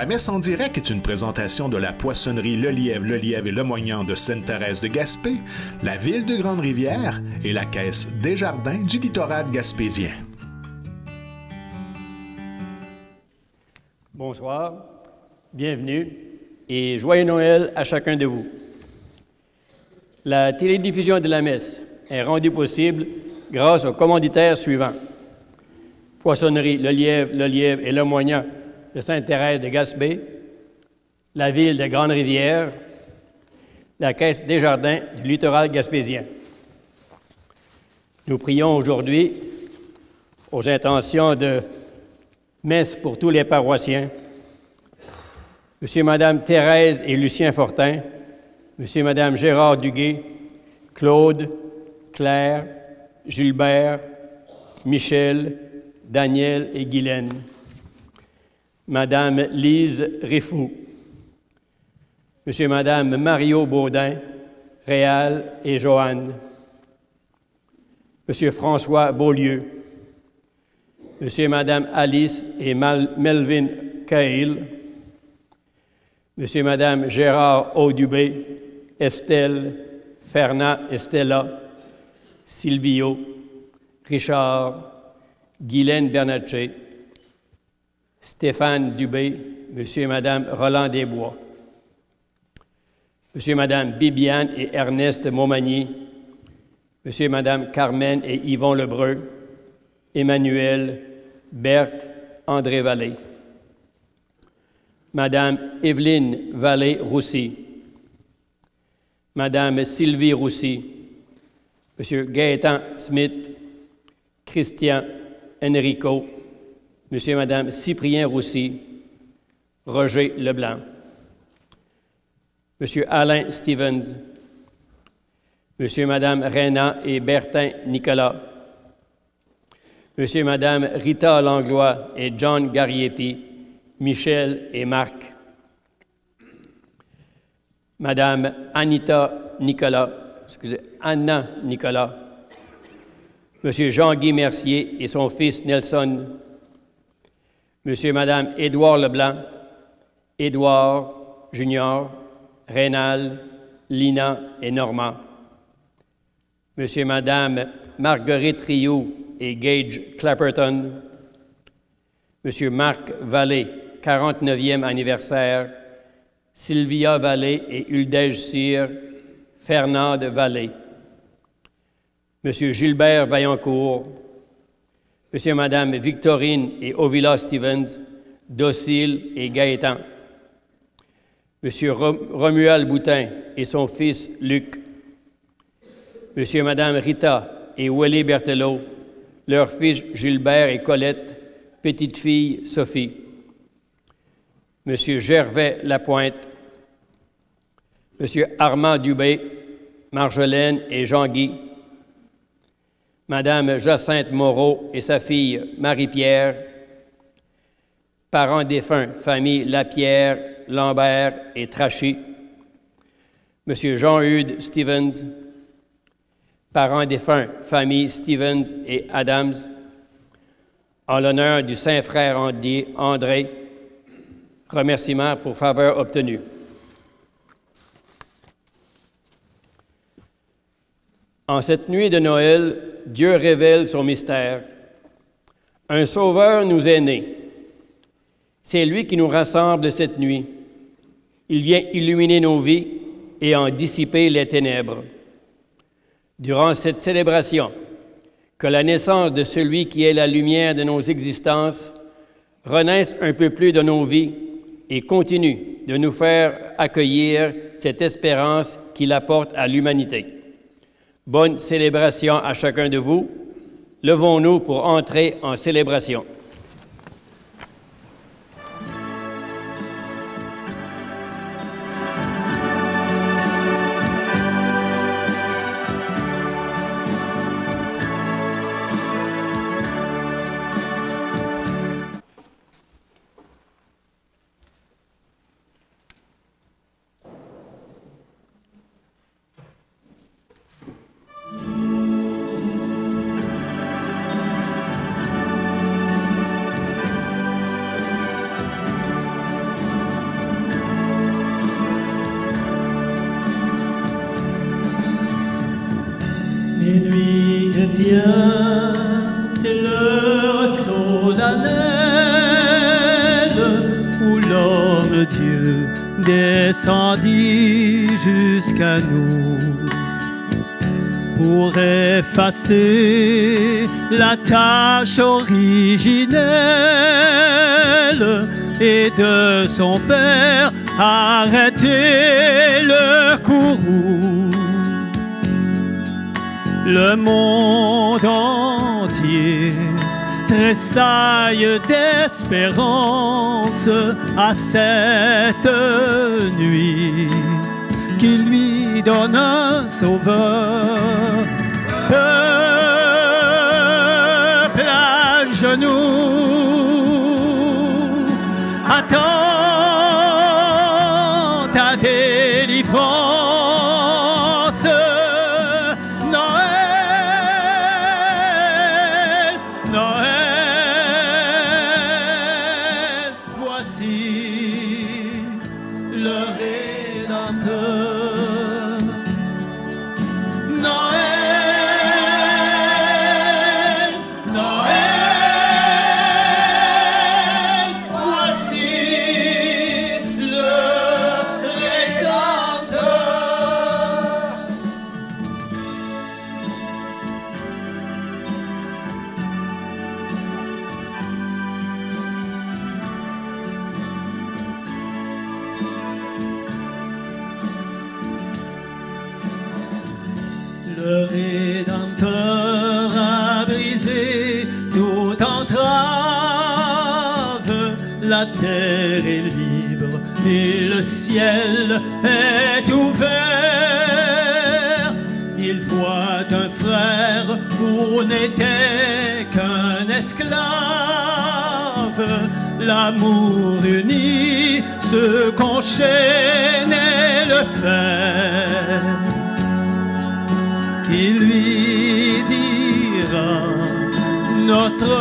La messe en direct est une présentation de la poissonnerie Le Lièvre et Le Moignant de Sainte-Thérèse de Gaspé, la ville de Grande-Rivière et la caisse Desjardins du littoral gaspésien. Bonsoir, bienvenue et joyeux Noël à chacun de vous. La télédiffusion de la messe est rendue possible grâce aux commanditaires suivants. Poissonnerie Le Lièvre et Le Moignant de Sainte-Thérèse de Gaspé, la ville de Grande-Rivière, la caisse Desjardins du littoral gaspésien. Nous prions aujourd'hui aux intentions de messe pour tous les paroissiens, Monsieur et Madame Thérèse et Lucien Fortin, Monsieur et Madame Gérard Duguay, Claude, Claire, Gilbert, Michel, Daniel et Guylaine, Madame Lise Riffou, Monsieur et Madame Mario Baudin, Réal et Joanne, Monsieur François Beaulieu, Monsieur et Madame Alice et Melvin Cahill, Monsieur et Madame Gérard Audubé, Estelle, Fernand et Stella, Silvio, Richard, Guylaine Bernatchez, Stéphane Dubé, Monsieur et Madame Roland Desbois, Monsieur et Madame Bibiane et Ernest Montmagny, Monsieur et Madame Carmen et Yvon Lebreu, Emmanuel, Berthe, André Vallée, Madame Evelyne Vallée-Roussy, Madame Sylvie Roussy, Monsieur Gaétan Smith, Christian Enrico, Monsieur et Madame Cyprien Roussy, Roger Leblanc, Monsieur Alain Stevens, Monsieur et Madame Rénan et Bertin Nicolas, Monsieur et Madame Rita Langlois et John Gariepi, Michel et Marc, Madame Anna Nicolas, Monsieur Jean-Guy Mercier et son fils Nelson, Monsieur et Madame Édouard Leblanc, Édouard Junior, Rénal, Lina et Normand, Monsieur et Madame Marguerite Rioux et Gage Clapperton, Monsieur Marc Vallée, 49e anniversaire, Sylvia Vallée et Uldège Cyr, Fernande Vallée, Monsieur Gilbert Vaillancourt, Monsieur et Madame Victorine et Ovila Stevens, Docile et Gaétan, Monsieur Romuald Boutin et son fils Luc, Monsieur et Madame Rita et Willy Berthelot, leur fils Gilbert et Colette, petite-fille Sophie, Monsieur Gervais Lapointe, Monsieur Armand Dubé, Marjolaine et Jean-Guy, Madame Jacinthe Moreau et sa fille Marie-Pierre, parents défunts, famille Lapierre, Lambert et Trachy, Monsieur Jean-Hugues Stevens, parents défunts, famille Stevens et Adams, en l'honneur du Saint-Frère André, remerciements pour faveur obtenue. En cette nuit de Noël, Dieu révèle son mystère. Un Sauveur nous est né. C'est lui qui nous rassemble cette nuit. Il vient illuminer nos vies et en dissiper les ténèbres. Durant cette célébration, que la naissance de celui qui est la lumière de nos existences renaisse un peu plus de nos vies et continue de nous faire accueillir cette espérance qu'il apporte à l'humanité. Bonne célébration à chacun de vous. Levons-nous pour entrer en célébration. chrétiens, c'est l'heure solennelle où l'homme-Dieu descendit jusqu'à nous pour effacer la tâche originelle et de son Père arrêter le courroux. Le monde entier tressaille d'espérance à cette nuit qui lui donne un sauveur. Peuple à genoux, attends ta délivrance. Noël, Noël, voici le Rédempteur. Noël, Noël, voici le Rédempteur. Le Rédempteur a brisé toute entrave, la terre est libre et le ciel est ouvert. Il voit un frère où n'était qu'un esclave, l'amour uni, ce qu'enchaînait le fer, qui lui dira notre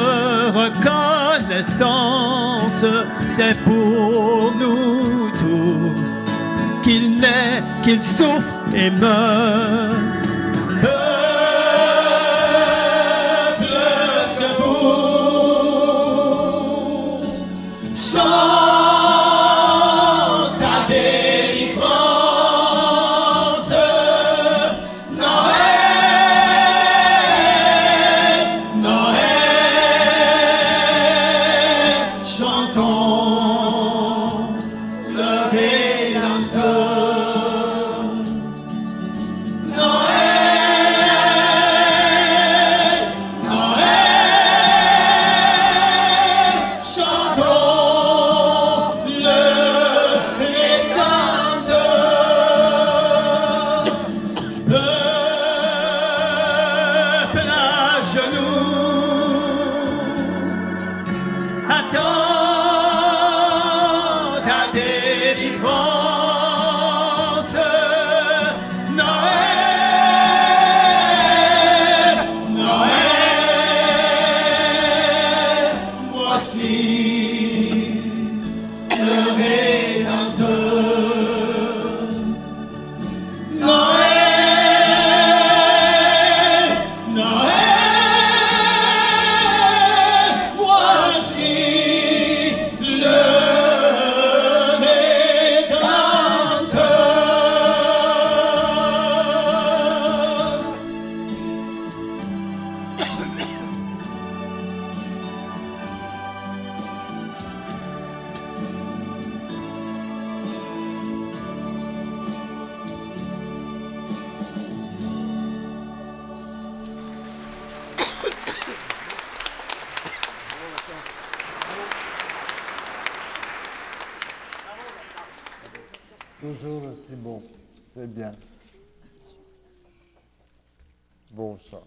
reconnaissance, c'est pour nous tous qu'il naît, qu'il souffre et meurt. Peuple debout, chante ta délivrance. Noël, Noël, chantons le Rédempteur. Noël, Noël, chantons le Rédempteur. Peuple à genoux, attends ta délivrance. Noël, Noël, voici le Rédempteur. Noël, Noël, voici le Rédempteur. Toujours aussi bon. C'est bien. Bon chant.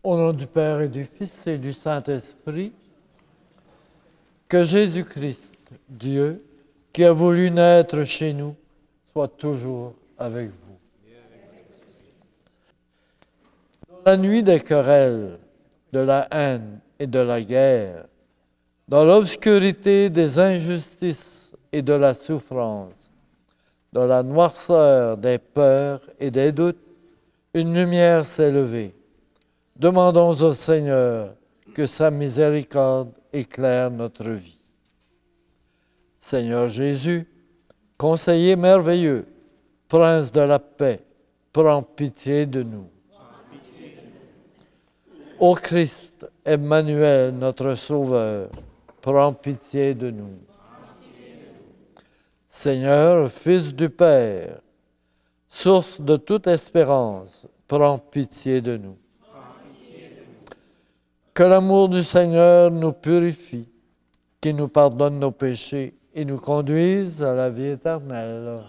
Au nom du Père et du Fils et du Saint-Esprit, que Jésus-Christ, Dieu, qui a voulu naître chez nous, soit toujours avec vous. Dans la nuit des querelles, de la haine et de la guerre, dans l'obscurité des injustices et de la souffrance, dans la noirceur des peurs et des doutes, une lumière s'est levée. Demandons au Seigneur que sa miséricorde éclaire notre vie. Seigneur Jésus, conseiller merveilleux, prince de la paix, prends pitié de nous. Ô Christ, Emmanuel, notre Sauveur, prends pitié de nous. Seigneur, Fils du Père, source de toute espérance, prends pitié de nous. Que l'amour du Seigneur nous purifie, qu'il nous pardonne nos péchés et nous conduise à la vie éternelle.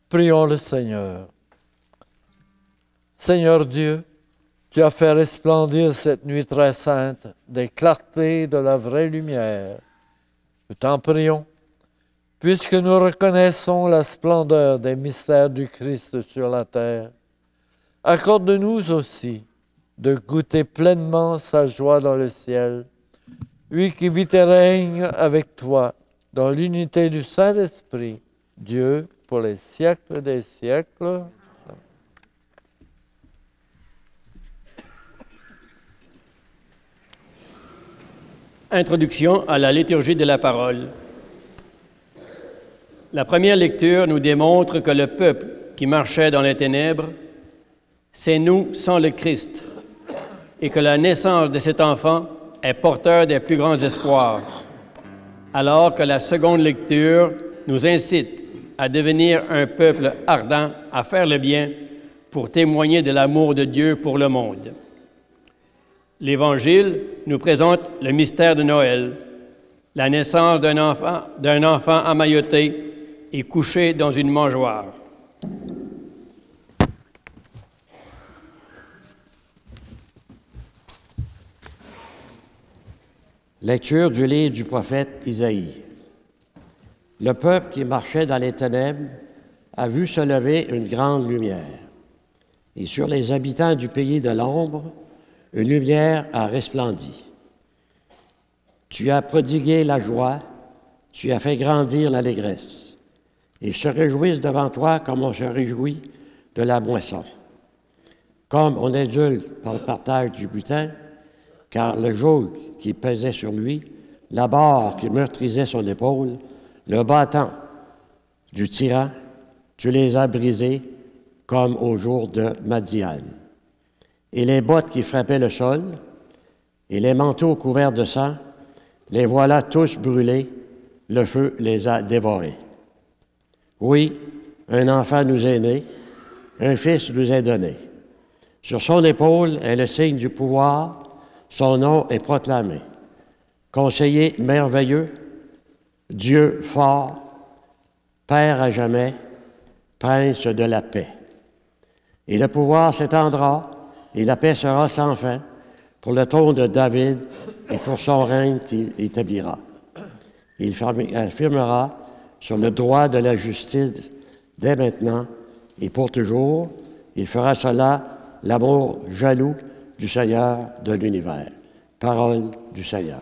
Prions le Seigneur. Seigneur Dieu, tu as fait resplendir cette nuit très sainte des clartés de la vraie lumière. Nous t'en prions, puisque nous reconnaissons la splendeur des mystères du Christ sur la terre. Accorde-nous aussi de goûter pleinement sa joie dans le ciel, lui qui vit et règne avec toi dans l'unité du Saint-Esprit, Dieu, pour les siècles des siècles. Introduction à la liturgie de la parole. La première lecture nous démontre que le peuple qui marchait dans les ténèbres, c'est nous sans le Christ, et que la naissance de cet enfant est porteur des plus grands espoirs, alors que la seconde lecture nous incite à devenir un peuple ardent, à faire le bien pour témoigner de l'amour de Dieu pour le monde. L'Évangile nous présente le mystère de Noël, la naissance d'un enfant emmailloté et couché dans une mangeoire. Lecture du livre du prophète Isaïe. Le peuple qui marchait dans les ténèbres a vu se lever une grande lumière. Et sur les habitants du pays de l'ombre, une lumière a resplendi. Tu as prodigué la joie, tu as fait grandir l'allégresse. Ils se réjouissent devant toi comme on se réjouit de la moisson. Comme on exulte par le partage du butin, car le joug qui pesait sur lui, la barre qui meurtrisait son épaule, le bâton du tyran, tu les as brisés comme au jour de Madian. Et les bottes qui frappaient le sol, et les manteaux couverts de sang, les voilà tous brûlés, le feu les a dévorés. Oui, un enfant nous est né, un fils nous est donné. Sur son épaule est le signe du pouvoir, son nom est proclamé. Conseiller merveilleux, Dieu fort, Père à jamais, Prince de la paix. Et le pouvoir s'étendra, et la paix sera sans fin, pour le trône de David et pour son règne qu'il établira. Il affirmera sur le droit de la justice dès maintenant et pour toujours. Il fera cela l'amour jaloux du Seigneur de l'univers. Parole du Seigneur.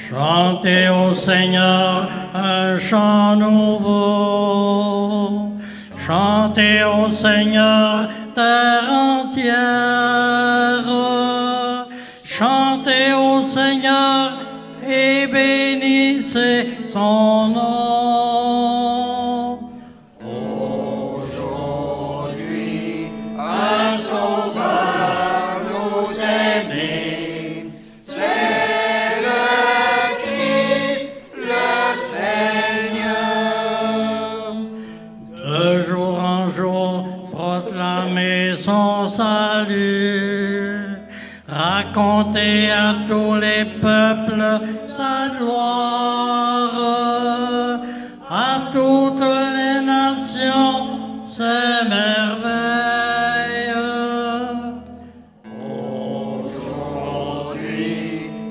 Chantez au Seigneur un chant nouveau. Chantez au Seigneur terre entière. Chantez au Seigneur et bénissez son nom. Aujourd'hui, un sauveur nous est né. C'est le Christ, le Seigneur. De jour en jour, proclamez son salut. Racontez à tous les peuples sa gloire, à toutes les nations ses merveilles. Aujourd'hui,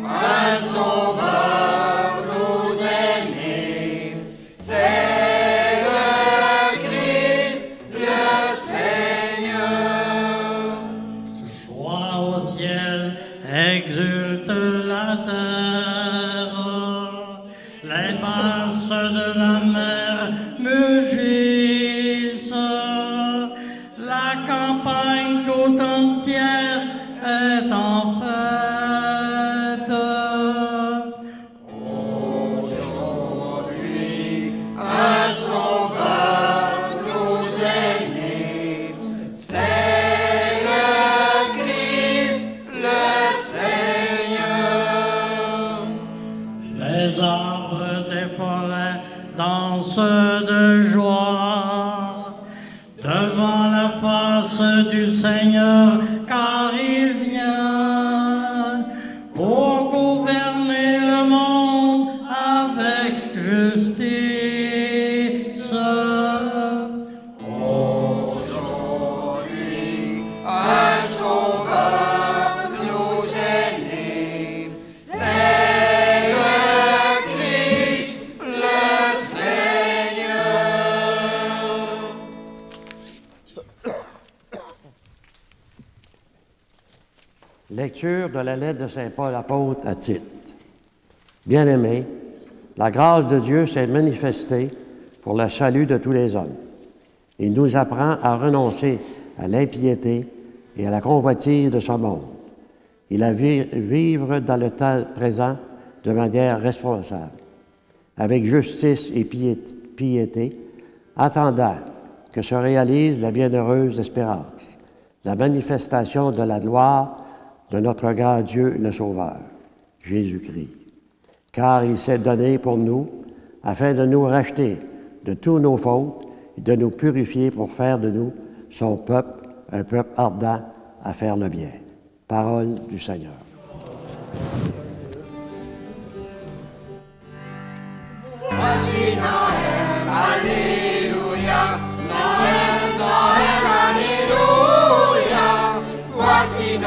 un sauveur nous est né, c'est le Christ, le Seigneur. Joie au ciel, exulte la terre, les masses de la mer mugissent, la campagne tout entière est en fête. Aujourd'hui, un sauveur nous est né, c'est le Christ, le Seigneur. Les arbres des forêts dansent de joie devant la face du Seigneur, car il vient pour gouverner le monde avec justice. Aujourd'hui, un sauveur nous est né, c'est le Christ, le Seigneur. Lecture de la lettre de Saint Paul apôtre à Tite. Bien-aimés, la grâce de Dieu s'est manifestée pour le salut de tous les hommes. Il nous apprend à renoncer à l'impiété et à la convoitise de ce monde. Il a vivre dans le temps présent de manière responsable, avec justice et piété, attendant que se réalise la bienheureuse espérance, la manifestation de la gloire de notre grand Dieu le Sauveur, Jésus-Christ. Car il s'est donné pour nous, afin de nous racheter de tous nos fautes et de nous purifier pour faire de nous son peuple, un peuple ardent à faire le bien. Parole du Seigneur. Voici Noël, Alléluia, Noël, Noël, Alléluia. Voici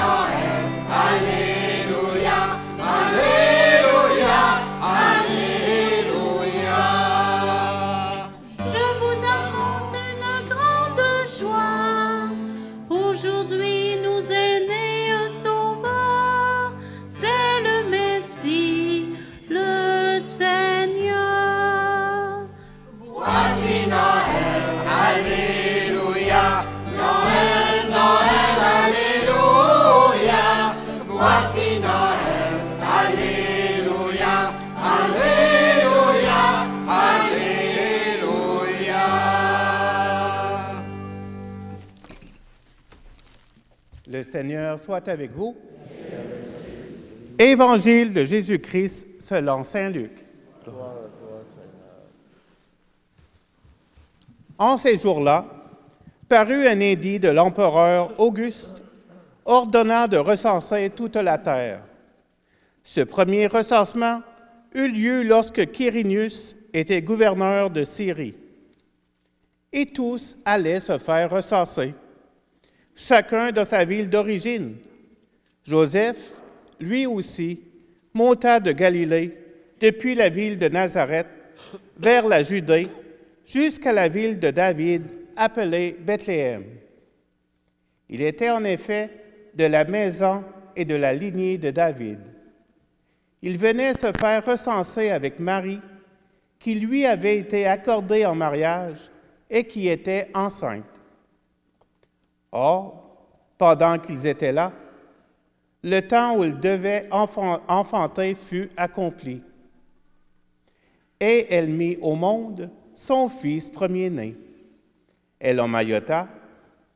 Le Seigneur soit avec vous. Évangile de Jésus-Christ selon saint Luc. En ces jours-là, parut un édit de l'empereur Auguste, ordonnant de recenser toute la terre. Ce premier recensement eut lieu lorsque Quirinius était gouverneur de Syrie. Et tous allaient se faire recenser, chacun dans sa ville d'origine. Joseph, lui aussi, monta de Galilée, depuis la ville de Nazareth, vers la Judée, jusqu'à la ville de David, appelée Bethléem. Il était en effet de la maison et de la lignée de David. Il venait se faire recenser avec Marie, qui lui avait été accordée en mariage et qui était enceinte. Or, pendant qu'ils étaient là, le temps où il devait enfanter fut accompli. Et elle mit au monde son fils premier-né. Elle l'emmaillota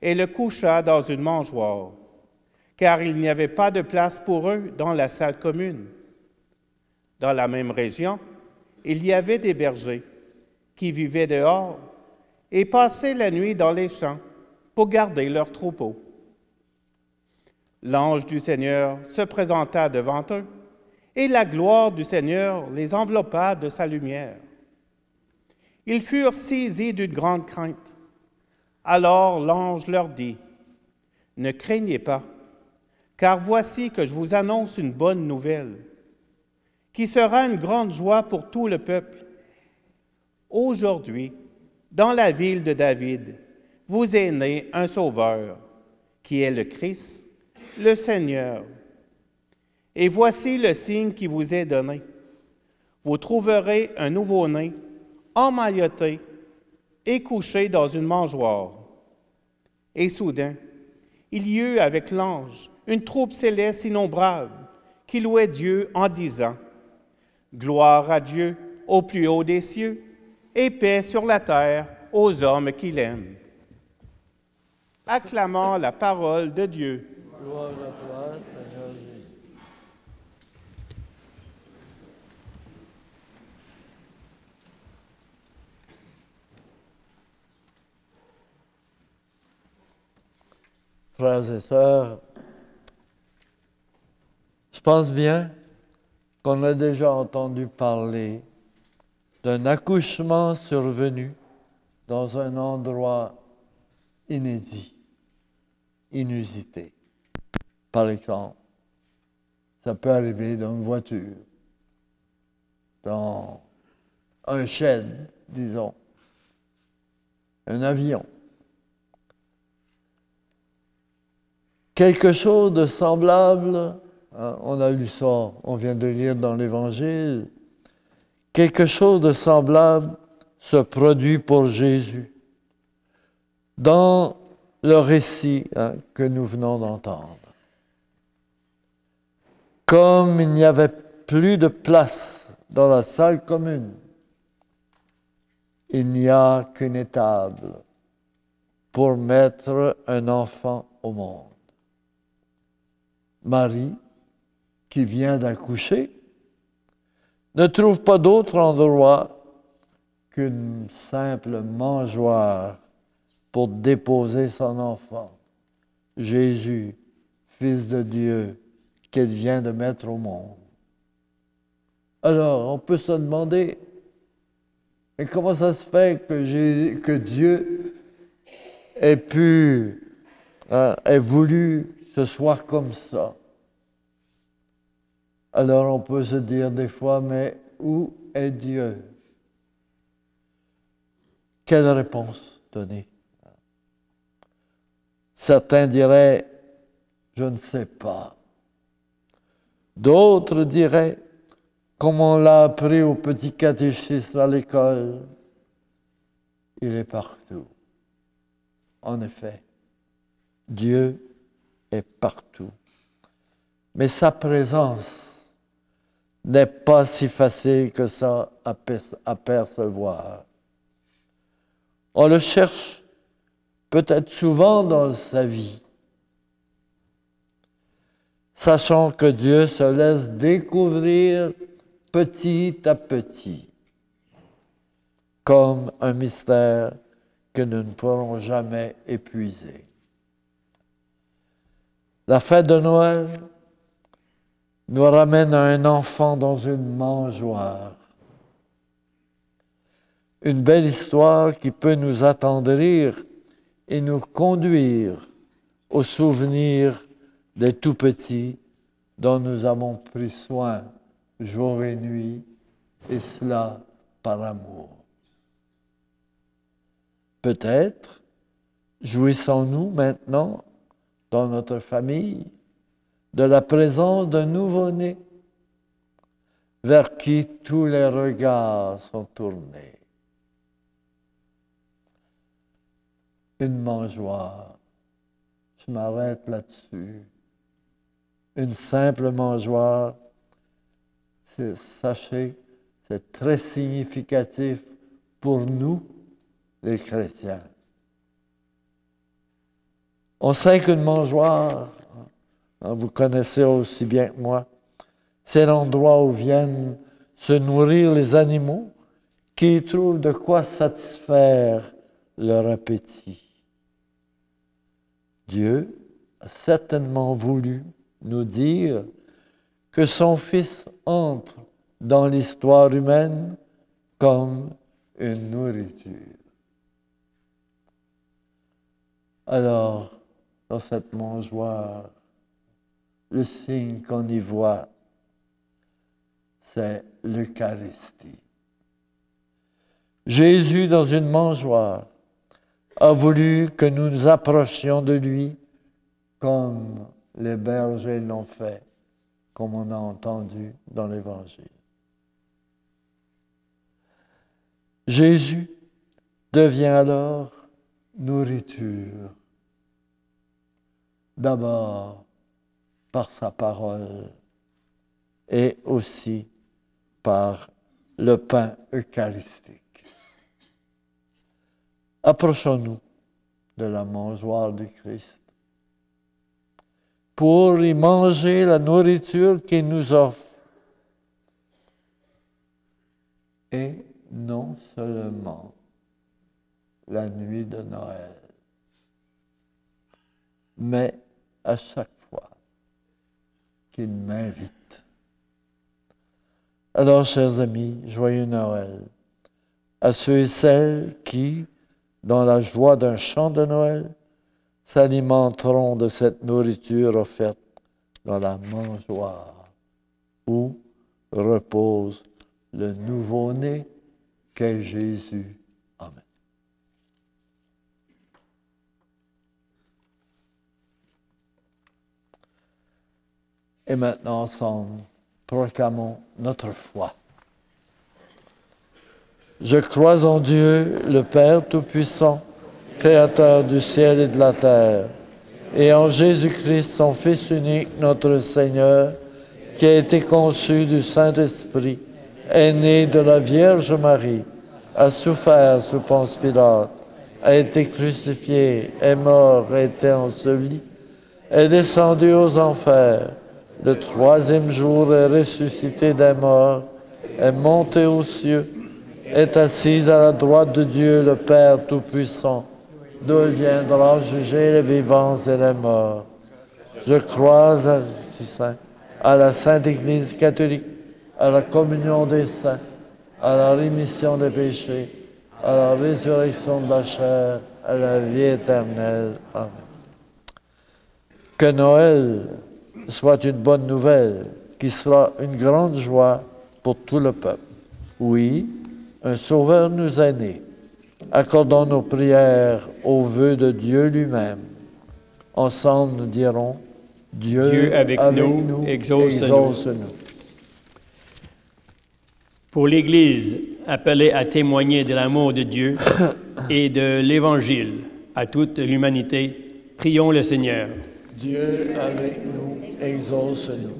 et le coucha dans une mangeoire, car il n'y avait pas de place pour eux dans la salle commune. Dans la même région, il y avait des bergers qui vivaient dehors et passaient la nuit dans les champs pour garder leurs troupeaux. L'ange du Seigneur se présenta devant eux, et la gloire du Seigneur les enveloppa de sa lumière. Ils furent saisis d'une grande crainte. Alors l'ange leur dit, « Ne craignez pas, car voici que je vous annonce une bonne nouvelle, qui sera une grande joie pour tout le peuple. Aujourd'hui, dans la ville de David, vous est né un Sauveur, qui est le Christ, le Seigneur. Et voici le signe qui vous est donné. Vous trouverez un nouveau-né, emmailloté et couché dans une mangeoire. » Et soudain, il y eut avec l'ange une troupe céleste innombrable qui louait Dieu en disant, « Gloire à Dieu au plus haut des cieux, et paix sur la terre aux hommes qu'il aime. » Acclamons la parole de Dieu. Gloire à toi, Seigneur Jésus. Frères et sœurs, je pense bien qu'on a déjà entendu parler d'un accouchement survenu dans un endroit inédit, inusité. Par exemple, ça peut arriver dans une voiture, dans un shed, disons, un avion. Quelque chose de semblable, hein, on a lu ça, on vient de lire dans l'Évangile, quelque chose de semblable se produit pour Jésus dans le récit que nous venons d'entendre. Comme il n'y avait plus de place dans la salle commune, il n'y a qu'une étable pour mettre un enfant au monde. Marie, qui vient d'accoucher, ne trouve pas d'autre endroit qu'une simple mangeoire pour déposer son enfant, Jésus, Fils de Dieu, qu'elle vient de mettre au monde. Alors, on peut se demander, mais comment ça se fait que Dieu ait voulu que ce soit comme ça? Alors, on peut se dire des fois, mais où est Dieu? Quelle réponse donner? Certains diraient, je ne sais pas. D'autres diraient, comme on l'a appris au petit catéchisme à l'école, il est partout. En effet, Dieu est partout. Mais sa présence n'est pas si facile que ça à percevoir. On le cherche peut-être souvent dans sa vie, sachant que Dieu se laisse découvrir petit à petit, comme un mystère que nous ne pourrons jamais épuiser. La fête de Noël nous ramène à un enfant dans une mangeoire. Une belle histoire qui peut nous attendrir et nous conduire au souvenir des tout-petits dont nous avons pris soin jour et nuit, et cela par amour. Peut-être jouissons-nous maintenant dans notre famille de la présence d'un nouveau-né vers qui tous les regards sont tournés. Une mangeoire, je m'arrête là-dessus. Une simple mangeoire, sachez, c'est très significatif pour nous, les chrétiens. On sait qu'une mangeoire, vous connaissez aussi bien que moi, c'est l'endroit où viennent se nourrir les animaux qui y trouvent de quoi satisfaire leur appétit. Dieu a certainement voulu nous dire que son Fils entre dans l'histoire humaine comme une nourriture. Alors, dans cette mangeoire, le signe qu'on y voit, c'est l'Eucharistie. Jésus, dans une mangeoire, a voulu que nous nous approchions de lui comme les bergers l'ont fait, comme on a entendu dans l'Évangile. Jésus devient alors nourriture, d'abord par sa parole et aussi par le pain eucharistique. Approchons-nous de la mangeoire du Christ pour y manger la nourriture qu'il nous offre. Et non seulement la nuit de Noël, mais à chaque fois qu'il m'invite. Alors, chers amis, joyeux Noël à ceux et celles qui, dans la joie d'un chant de Noël, s'alimenteront de cette nourriture offerte dans la mangeoire où repose le nouveau-né qu'est Jésus. Amen. Et maintenant, ensemble, proclamons notre foi. Je crois en Dieu, le Père Tout-Puissant, Créateur du ciel et de la terre, et en Jésus-Christ, son Fils unique, notre Seigneur, qui a été conçu du Saint-Esprit, est né de la Vierge Marie, a souffert sous Ponce Pilate, a été crucifié, est mort, a été enseveli, est descendu aux enfers, le troisième jour est ressuscité des morts, est monté aux cieux, est assis à la droite de Dieu, le Père Tout-Puissant, d'où il viendra juger les vivants et les morts. Je crois à la Sainte Église catholique, à la communion des saints, à la rémission des péchés, à la résurrection de la chair, à la vie éternelle. Amen. Que Noël soit une bonne nouvelle, qui sera une grande joie pour tout le peuple. Oui, un Sauveur nous est né. Accordons nos prières au vœu de Dieu lui-même. Ensemble, nous dirons, Dieu avec nous, exauce-nous. Pour l'Église, appelée à témoigner de l'amour de Dieu et de l'Évangile à toute l'humanité, prions le Seigneur. Dieu avec nous, exauce-nous.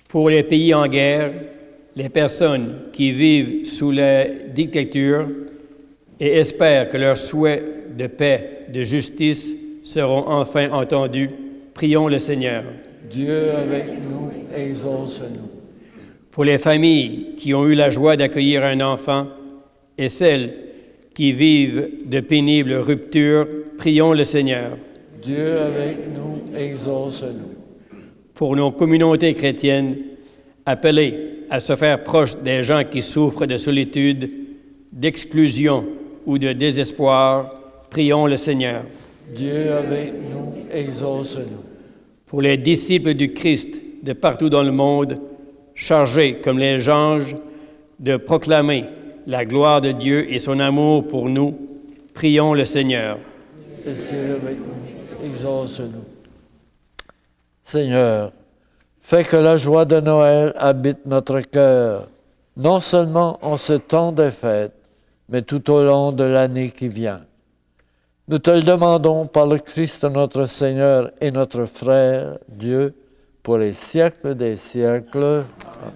Pour les pays en guerre, les personnes qui vivent sous la dictature et espèrent que leurs souhaits de paix, de justice seront enfin entendus, prions le Seigneur. Dieu avec nous, exauce-nous. Pour les familles qui ont eu la joie d'accueillir un enfant et celles qui vivent de pénibles ruptures, prions le Seigneur. Dieu avec nous, exauce-nous. Pour nos communautés chrétiennes, appelées à se faire proches des gens qui souffrent de solitude, d'exclusion ou de désespoir, prions le Seigneur. Dieu avec nous, exauce-nous. Pour les disciples du Christ de partout dans le monde, chargés comme les anges de proclamer la gloire de Dieu et son amour pour nous, prions le Seigneur. Et Dieu avec nous, exauce-nous. Seigneur, fais que la joie de Noël habite notre cœur, non seulement en ce temps des fêtes, mais tout au long de l'année qui vient. Nous te le demandons par le Christ notre Seigneur et notre frère, Dieu, pour les siècles des siècles. Amen.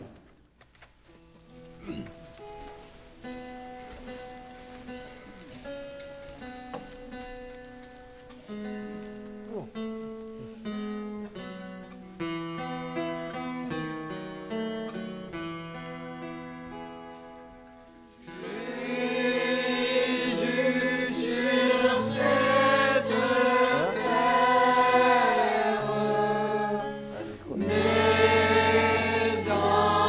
Dans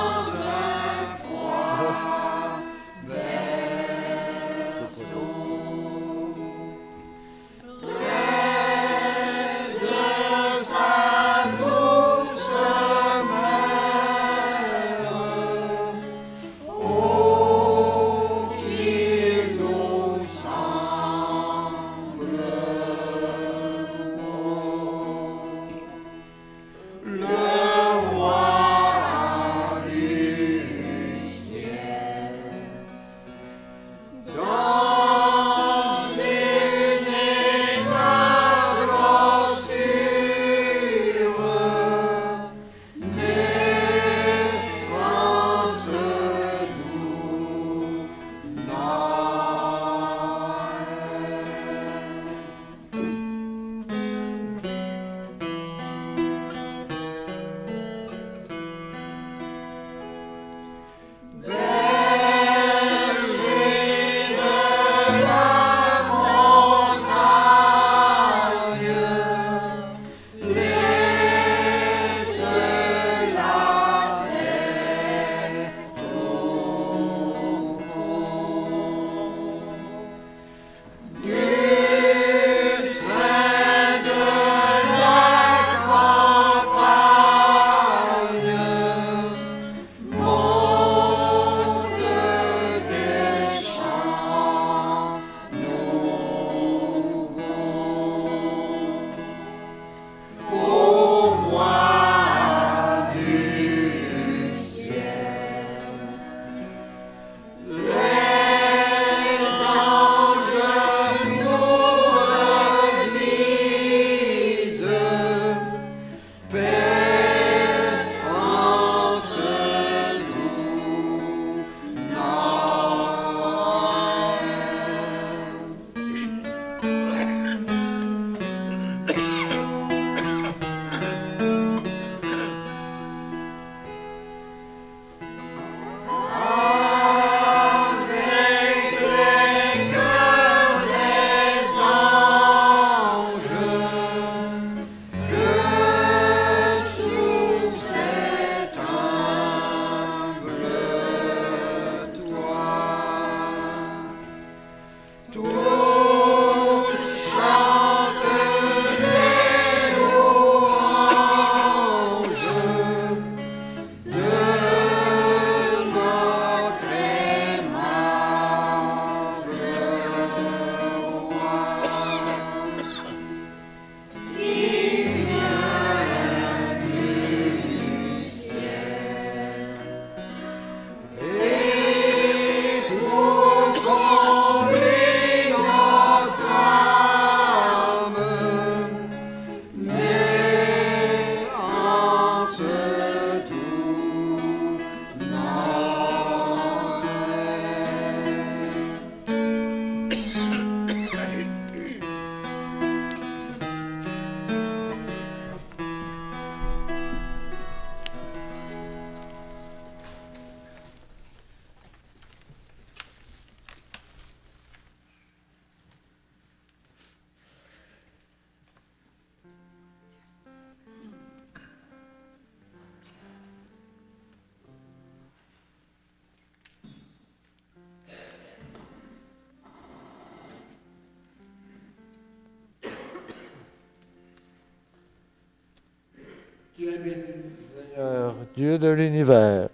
Tu es béni, Seigneur, Dieu de l'univers.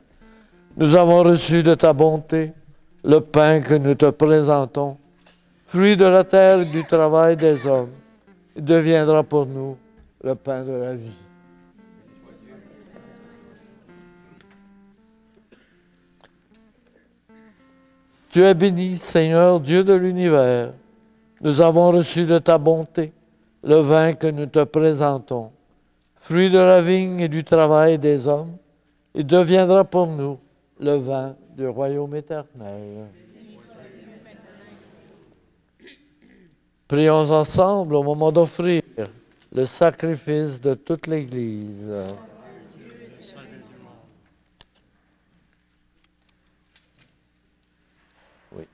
Nous avons reçu de ta bonté le pain que nous te présentons, fruit de la terre et du travail des hommes. Il deviendra pour nous le pain de la vie. Tu es béni, Seigneur, Dieu de l'univers. Nous avons reçu de ta bonté le vin que nous te présentons, fruit de la vigne et du travail des hommes. Il deviendra pour nous le vin du royaume éternel. Prions ensemble au moment d'offrir le sacrifice de toute l'Église. Oui.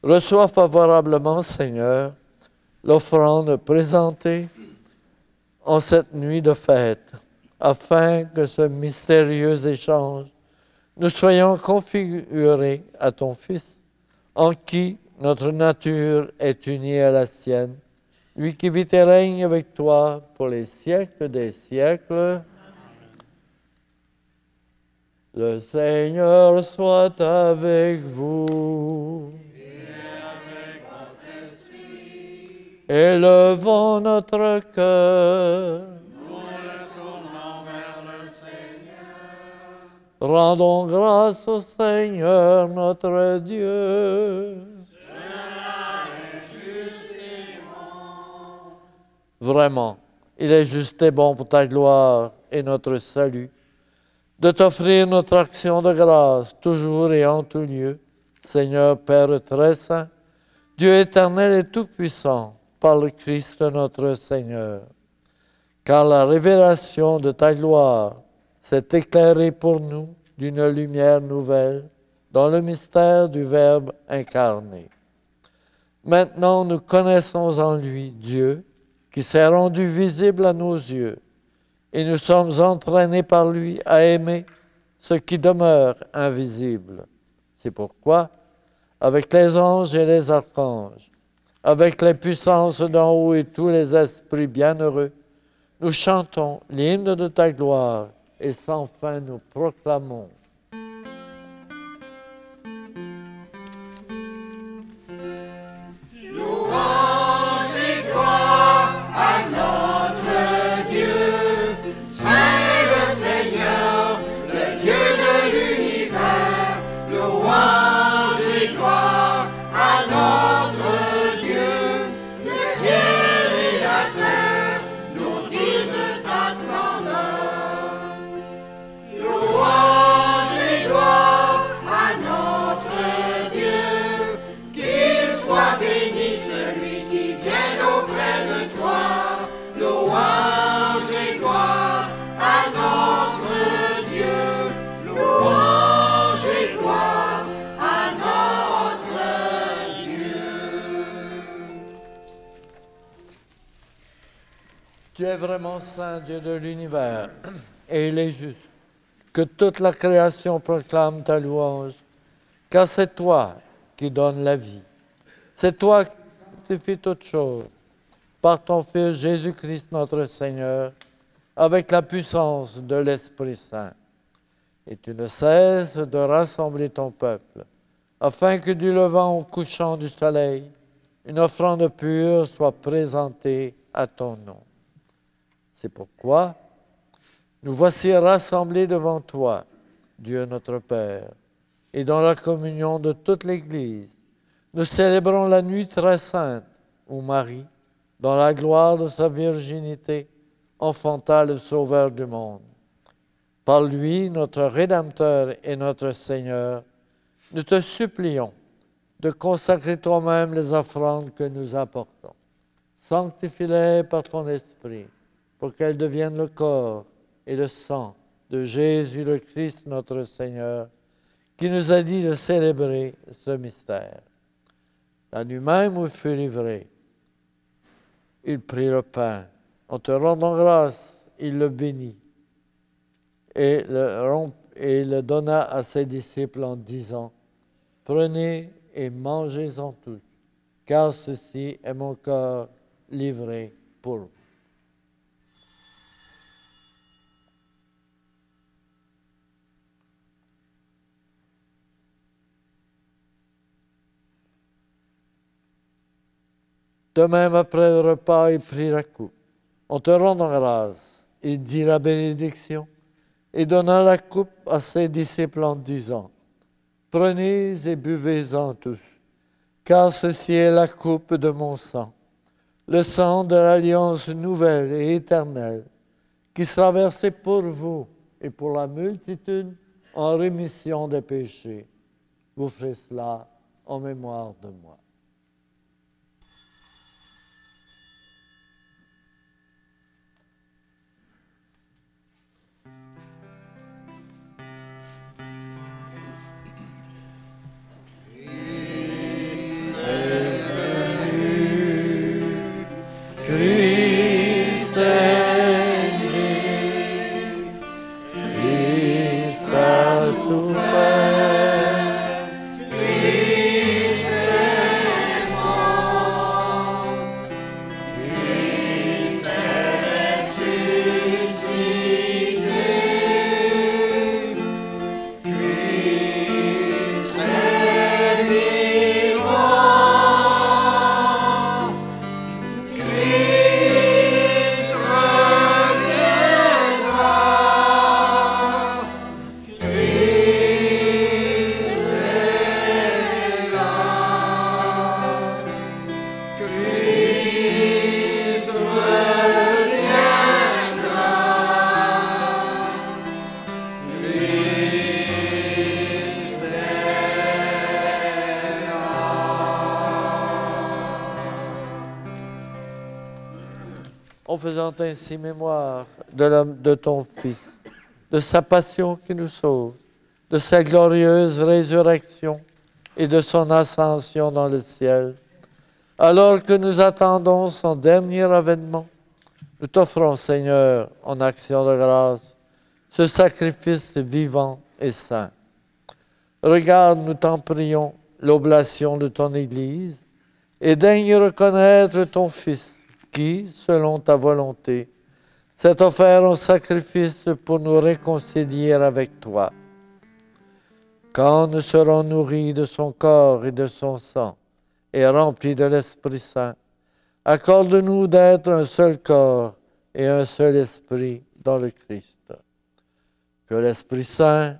Reçois favorablement, Seigneur, l'offrande présentée en cette nuit de fête, afin que ce mystérieux échange nous soyons configurés à ton Fils, en qui notre nature est unie à la sienne, lui qui vit et règne avec toi pour les siècles des siècles. Le Seigneur soit avec vous. Élevons notre cœur. Nous le tournons vers le Seigneur. Rendons grâce au Seigneur notre Dieu. Cela est juste et bon. Vraiment, il est juste et bon pour ta gloire et notre salut, de t'offrir notre action de grâce, toujours et en tout lieu, Seigneur Père très saint, Dieu éternel et tout-puissant, par le Christ notre Seigneur. Car la révélation de ta gloire s'est éclairée pour nous d'une lumière nouvelle dans le mystère du Verbe incarné. Maintenant, nous connaissons en lui Dieu qui s'est rendu visible à nos yeux et nous sommes entraînés par lui à aimer ce qui demeure invisible. C'est pourquoi, avec les anges et les archanges, avec les puissances d'en haut et tous les esprits bienheureux, nous chantons l'hymne de ta gloire et sans fin nous proclamons. Louange et gloire à notre Dieu, Saint le Seigneur, le Dieu de l'univers. Louange et gloire à notre Dieu, le ciel et la terre nous disent ta splendeur. Louange et gloire à notre Dieu, qu'il soit béni celui qui vient auprès de toi. Louange et gloire à notre Dieu. Louange et gloire à notre Dieu. Tu es vraiment saint, Dieu de l'univers, et il est juste que toute la création proclame ta louange, car c'est toi qui donnes la vie. C'est toi qui sanctifies toutes choses par ton Fils Jésus-Christ notre Seigneur, avec la puissance de l'Esprit Saint. Et tu ne cesses de rassembler ton peuple, afin que du levant au couchant du soleil, une offrande pure soit présentée à ton nom. C'est pourquoi nous voici rassemblés devant toi, Dieu notre Père, et dans la communion de toute l'Église, nous célébrons la nuit très sainte où Marie, dans la gloire de sa virginité, enfanta le Sauveur du monde. Par lui, notre Rédempteur et notre Seigneur, nous te supplions de consacrer toi-même les offrandes que nous apportons. Sanctifie-les par ton Esprit, pour qu'elles deviennent le corps et le sang de Jésus le Christ notre Seigneur, qui nous a dit de célébrer ce mystère. La nuit même où il fut livré, il prit le pain. En te rendant grâce, il le bénit et le donna à ses disciples en disant, « Prenez et mangez-en tous, car ceci est mon corps livré pour vous. » De même, après le repas, il prit la coupe. En te rendant grâce, il dit la bénédiction et donna la coupe à ses disciples en disant, « Prenez et buvez-en tous, car ceci est la coupe de mon sang, le sang de l'alliance nouvelle et éternelle, qui sera versé pour vous et pour la multitude en rémission des péchés. Vous ferez cela en mémoire de moi. » En faisant ainsi mémoire de ton Fils, de sa passion qui nous sauve, de sa glorieuse résurrection et de son ascension dans le ciel, alors que nous attendons son dernier avènement, nous t'offrons, Seigneur, en action de grâce, ce sacrifice vivant et saint. Regarde, nous t'en prions, l'oblation de ton Église, et daigne reconnaître ton Fils, qui, selon ta volonté, s'est offert en sacrifice pour nous réconcilier avec toi. Quand nous serons nourris de son corps et de son sang, et remplis de l'Esprit Saint, accorde-nous d'être un seul corps et un seul esprit dans le Christ. Que l'Esprit Saint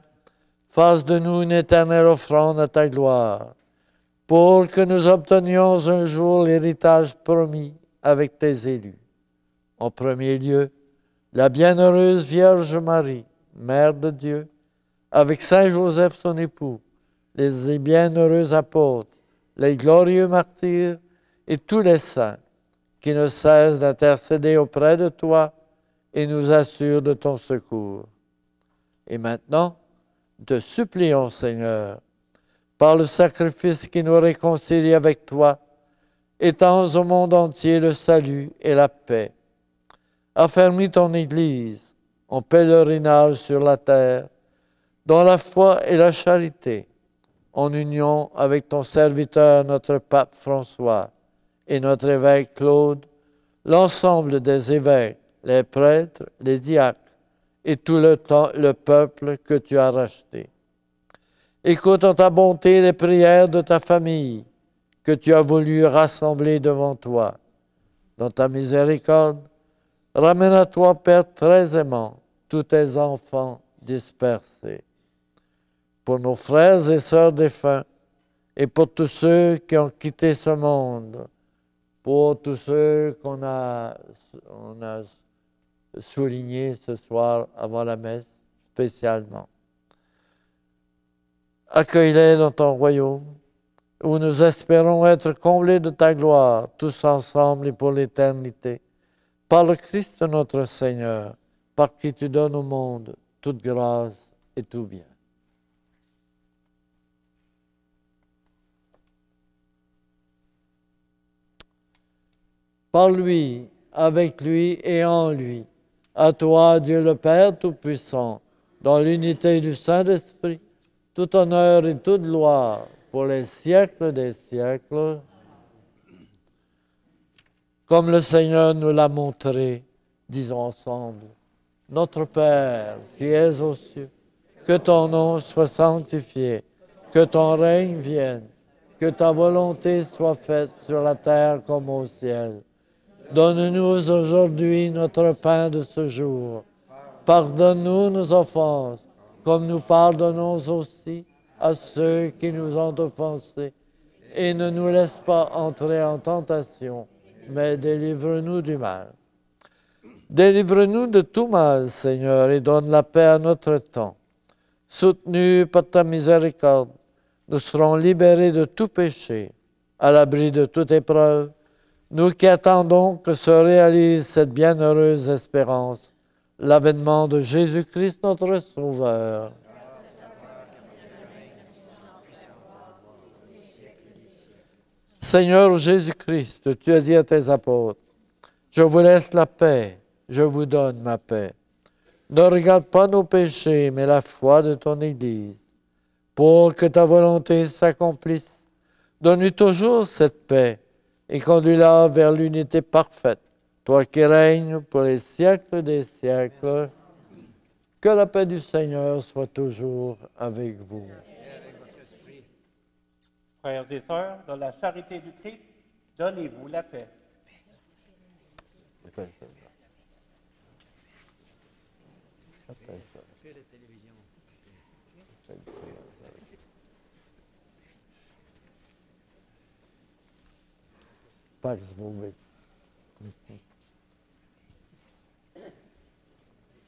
fasse de nous une éternelle offrande à ta gloire, pour que nous obtenions un jour l'héritage promis avec tes élus. En premier lieu, la bienheureuse Vierge Marie, Mère de Dieu, avec Saint Joseph son époux, les bienheureux apôtres, les glorieux martyrs et tous les saints qui ne cessent d'intercéder auprès de toi et nous assurent de ton secours. Et maintenant, nous te supplions, Seigneur, par le sacrifice qui nous réconcilie avec toi, étends au monde entier le salut et la paix. Affermis ton Église en pèlerinage sur la terre, dans la foi et la charité, en union avec ton serviteur, notre pape François, et notre évêque Claude, l'ensemble des évêques, les prêtres, les diacres, et tout le peuple que tu as racheté. Écoute en ta bonté les prières de ta famille, que tu as voulu rassembler devant toi. Dans ta miséricorde, ramène à toi, Père très aimant, tous tes enfants dispersés. Pour nos frères et sœurs défunts, et pour tous ceux qui ont quitté ce monde, pour tous ceux qu'on a soulignés ce soir avant la messe, spécialement. Accueille-les dans ton royaume, où nous espérons être comblés de ta gloire, tous ensemble et pour l'éternité, par le Christ notre Seigneur, par qui tu donnes au monde toute grâce et tout bien. par lui, avec lui et en lui. À toi, Dieu le Père Tout-Puissant, dans l'unité du Saint-Esprit, tout honneur et toute gloire pour les siècles des siècles. Comme le Seigneur nous l'a montré, disons ensemble, Notre Père qui es aux cieux, que ton nom soit sanctifié, que ton règne vienne, que ta volonté soit faite sur la terre comme au ciel. Donne-nous aujourd'hui notre pain de ce jour. Pardonne-nous nos offenses, comme nous pardonnons aussi à ceux qui nous ont offensés. Et ne nous laisse pas entrer en tentation, mais délivre-nous du mal. Délivre-nous de tout mal, Seigneur, et donne la paix à notre temps. Soutenus par ta miséricorde, nous serons libérés de tout péché, à l'abri de toute épreuve, nous qui attendons que se réalise cette bienheureuse espérance, l'avènement de Jésus-Christ notre Sauveur. Seigneur Jésus-Christ, tu as dit à tes apôtres, je vous laisse la paix, je vous donne ma paix. Ne regarde pas nos péchés, mais la foi de ton Église. Pour que ta volonté s'accomplisse, donne-lui toujours cette paix et conduis-la vers l'unité parfaite, toi qui règnes pour les siècles des siècles. Que la paix du Seigneur soit toujours avec vous. Frères et sœurs, dans la charité du Christ, donnez-vous la paix. Pax vobis.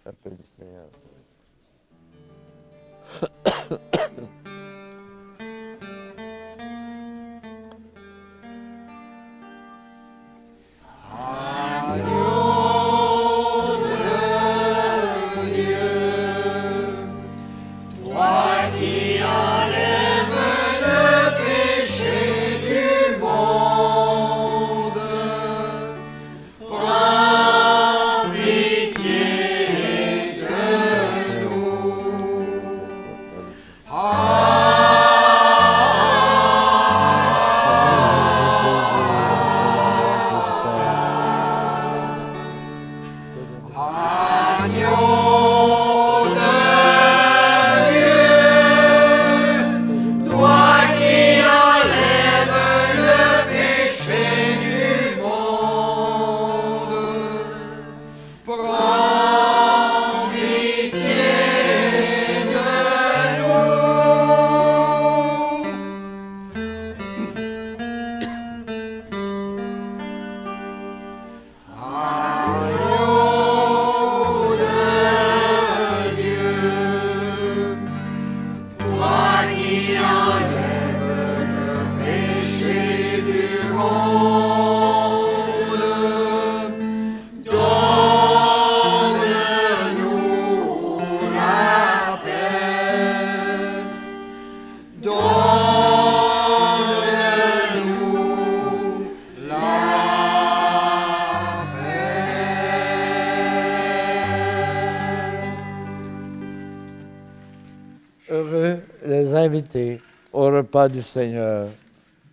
La paix du Seigneur. Heureux les invités au repas du Seigneur.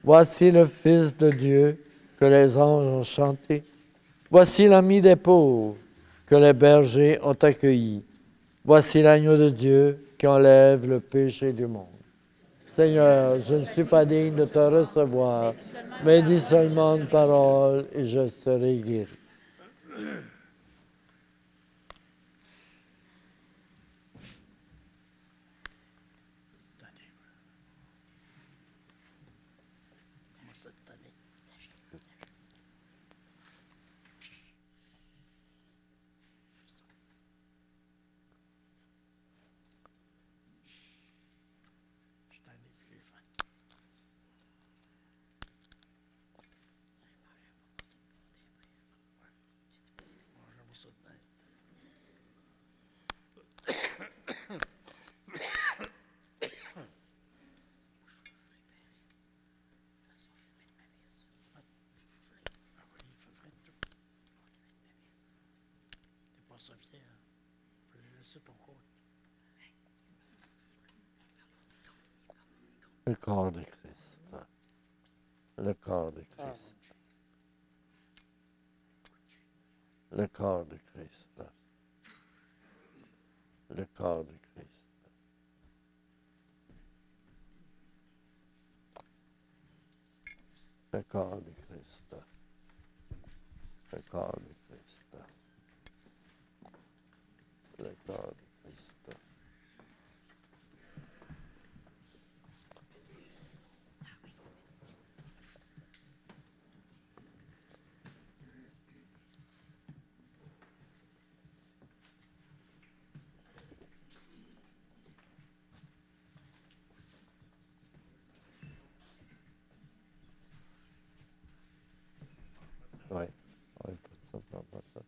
Voici le Fils de Dieu que les anges ont chanté. Voici l'ami des pauvres que les bergers ont accueilli. Voici l'agneau de Dieu qui enlève le péché du monde. Seigneur, je ne suis pas digne de te recevoir, mais dis seulement une parole et je serai guéri. Le corps de Christ. Le corps de Christ. Le corps de Christ. Le corps de Christ. Le corps de Christ. Le corps de Christ. Le corps de Christ. Oui, pas de ça, pas de ça.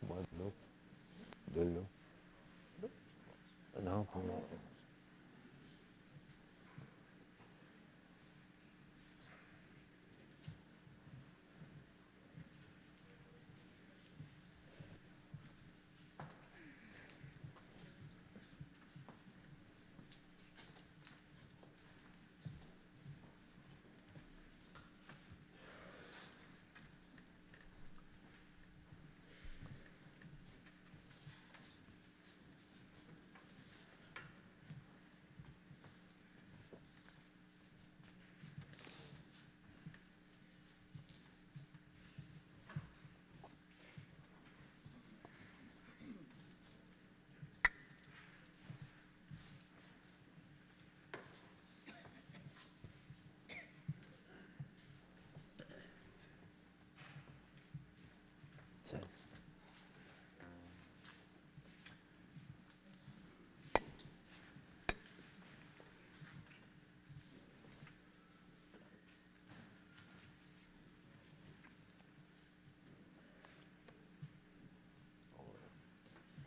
Moi, de l'eau. De l'eau. Non, pour moi.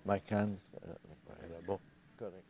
Ma canne, là-bas, correct.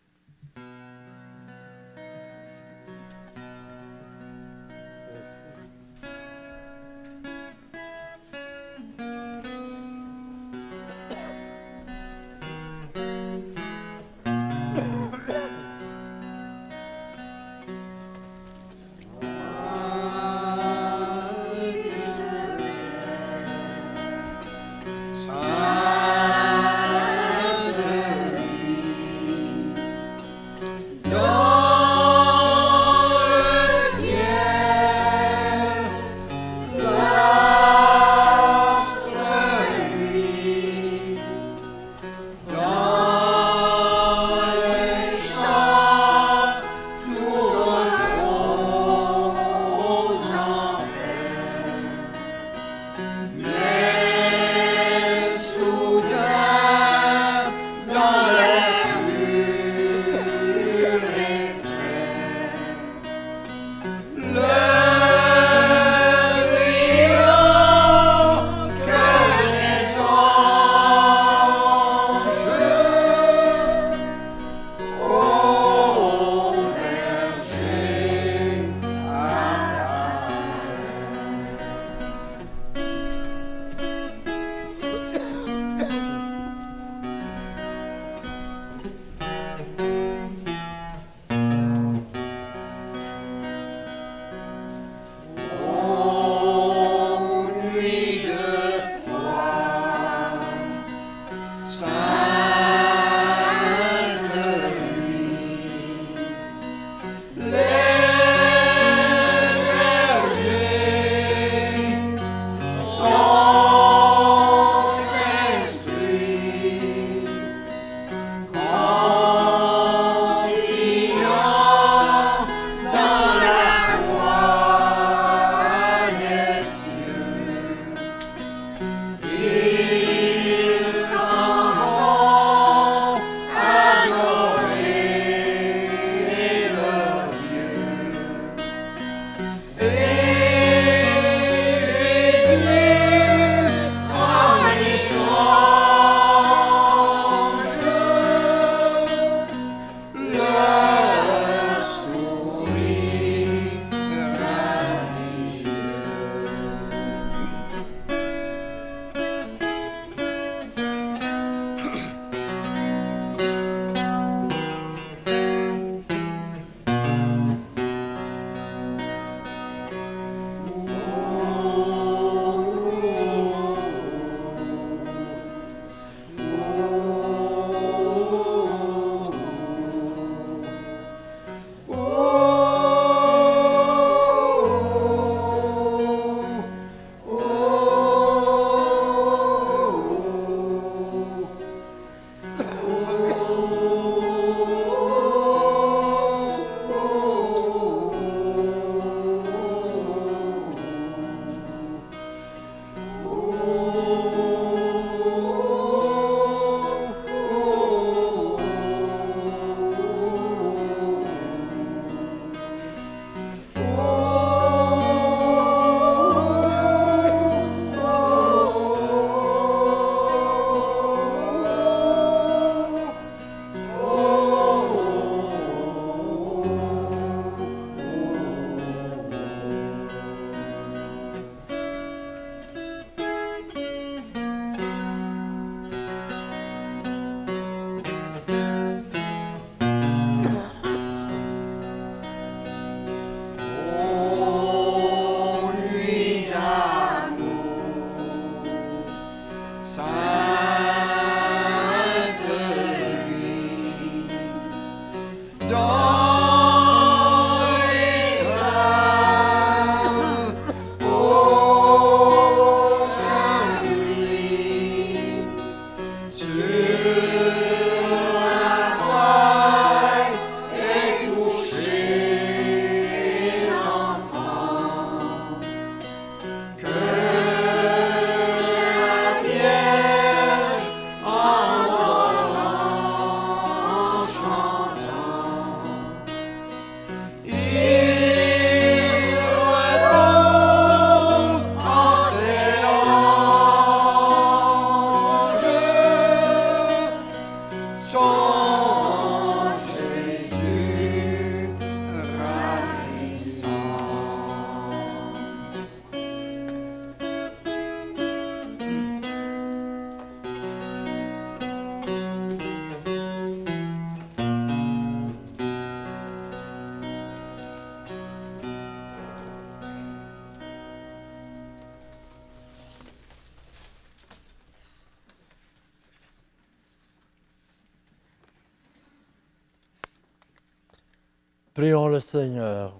Prions le Seigneur.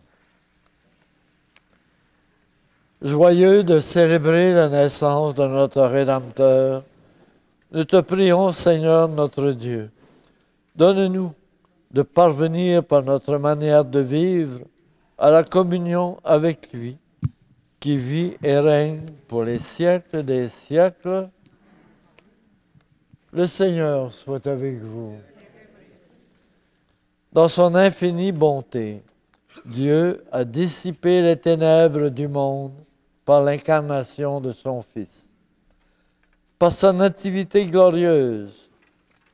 Joyeux de célébrer la naissance de notre Rédempteur, nous te prions, Seigneur notre Dieu, donne-nous de parvenir par notre manière de vivre à la communion avec lui, qui vit et règne pour les siècles des siècles. Le Seigneur soit avec vous. Dans son infinie bonté, Dieu a dissipé les ténèbres du monde par l'incarnation de son Fils. Par sa nativité glorieuse,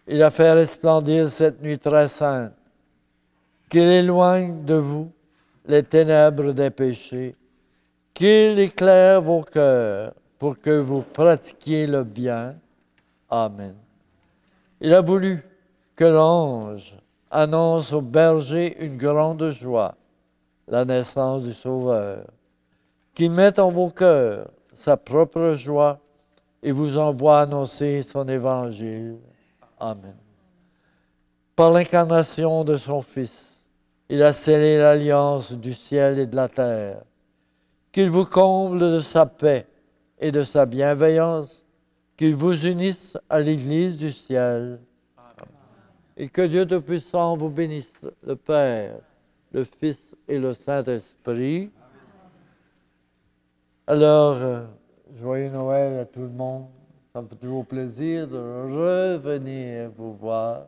il a fait resplendir cette nuit très sainte, qu'il éloigne de vous les ténèbres des péchés, qu'il éclaire vos cœurs pour que vous pratiquiez le bien. Amen. Il a voulu que l'ange annonce aux bergers une grande joie, la naissance du Sauveur, qu'il mette en vos cœurs sa propre joie et vous envoie annoncer son évangile. Amen. Par l'incarnation de son Fils, il a scellé l'alliance du ciel et de la terre. Qu'il vous comble de sa paix et de sa bienveillance, qu'il vous unisse à l'Église du ciel. Et que Dieu Tout-Puissant vous bénisse, le Père, le Fils et le Saint-Esprit. Alors, joyeux Noël à tout le monde. Ça me fait toujours plaisir de revenir vous voir.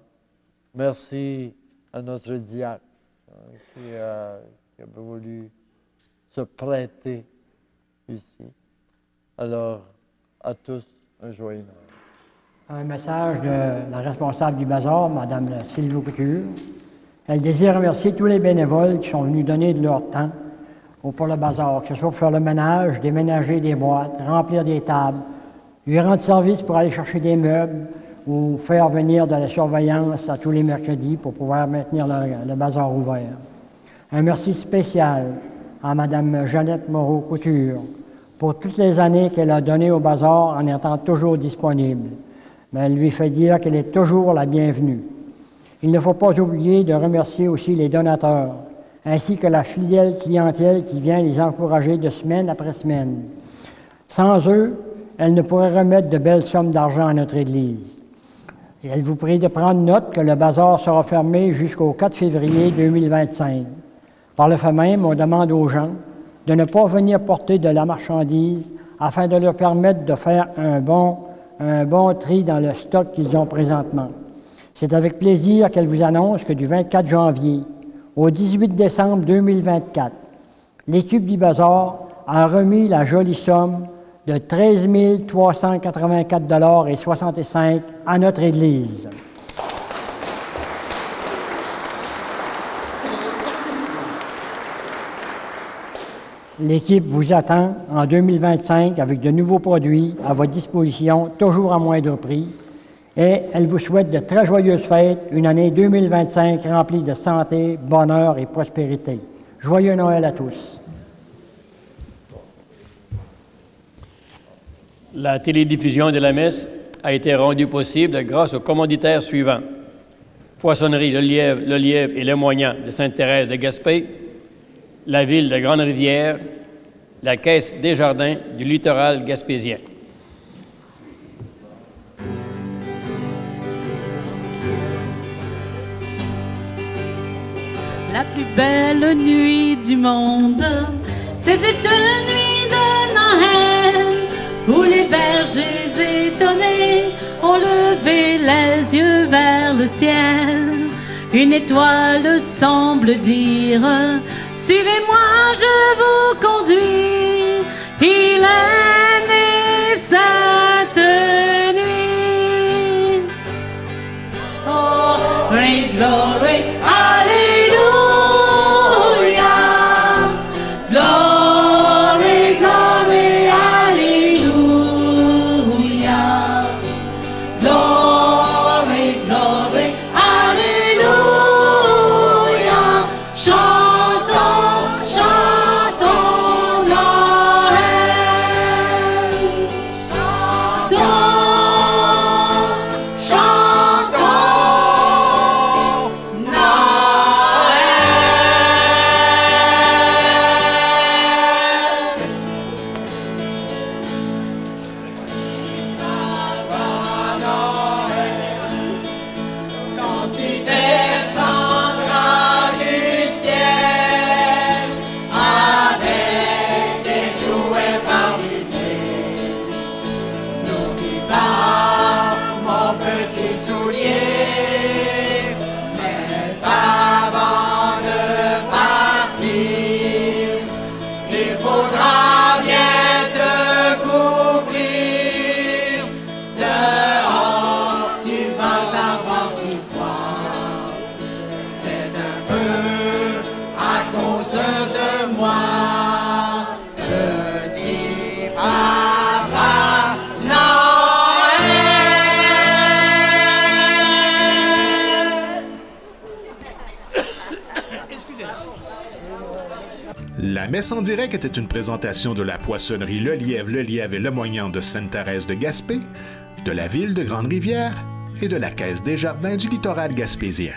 Merci à notre diacre qui a voulu se prêter ici. Alors, à tous, un joyeux Noël. Un message de la responsable du bazar, Mme Sylvie Couture. Elle désire remercier tous les bénévoles qui sont venus donner de leur temps pour le bazar, que ce soit pour faire le ménage, déménager des boîtes, remplir des tables, lui rendre service pour aller chercher des meubles ou faire venir de la surveillance à tous les mercredis pour pouvoir maintenir le bazar ouvert. Un merci spécial à Mme Jeannette Moreau-Couture pour toutes les années qu'elle a données au bazar en étant toujours disponible. Mais elle lui fait dire qu'elle est toujours la bienvenue. Il ne faut pas oublier de remercier aussi les donateurs, ainsi que la fidèle clientèle qui vient les encourager de semaine après semaine. Sans eux, elle ne pourrait remettre de belles sommes d'argent à notre Église. Et elle vous prie de prendre note que le bazar sera fermé jusqu'au 4 février 2025. Par le fait même, on demande aux gens de ne pas venir porter de la marchandise afin de leur permettre de faire un bon tri dans le stock qu'ils ont présentement. C'est avec plaisir qu'elle vous annonce que du 24 janvier au 18 décembre 2024, l'équipe du bazar a remis la jolie somme de 13 384,65 $ à notre Église. L'équipe vous attend en 2025 avec de nouveaux produits à votre disposition, toujours à moindre prix. Et elle vous souhaite de très joyeuses fêtes, une année 2025 remplie de santé, bonheur et prospérité. Joyeux Noël à tous. La télédiffusion de la messe a été rendu possible grâce aux commanditaires suivants. Poissonnerie Le Lièvre et Le Moignant de Sainte-Thérèse de Gaspé, la Ville de Grande-Rivière, la Caisse Desjardins du littoral gaspésien. La plus belle nuit du monde, c'est cette nuit de Noël, où les bergers étonnés ont levé les yeux vers le ciel. Une étoile semble dire, suivez-moi, je vous conduis. Il est né cette nuit. Oh, glory, glory, alléluia. Glory, glory, alléluia. Glory, glory, alléluia. Chantons, chantons Noël. Chantons, chantons Noël. Quand tu descendras du ciel avec des jouets par milliers, n'oublie pas mon petit soulier. Mais avant de partir, il faudra bien te couvrir. Dehors, tu vas avoir si froid. C'est un peu à cause de moi, petit papa Noël. La messe en direct était une présentation de la poissonnerie Le Lièvre et Le Moignant de Sainte-Thérèse de Gaspé, de la Ville de Grande-Rivière et de la Caisse Desjardins du littoral gaspésien.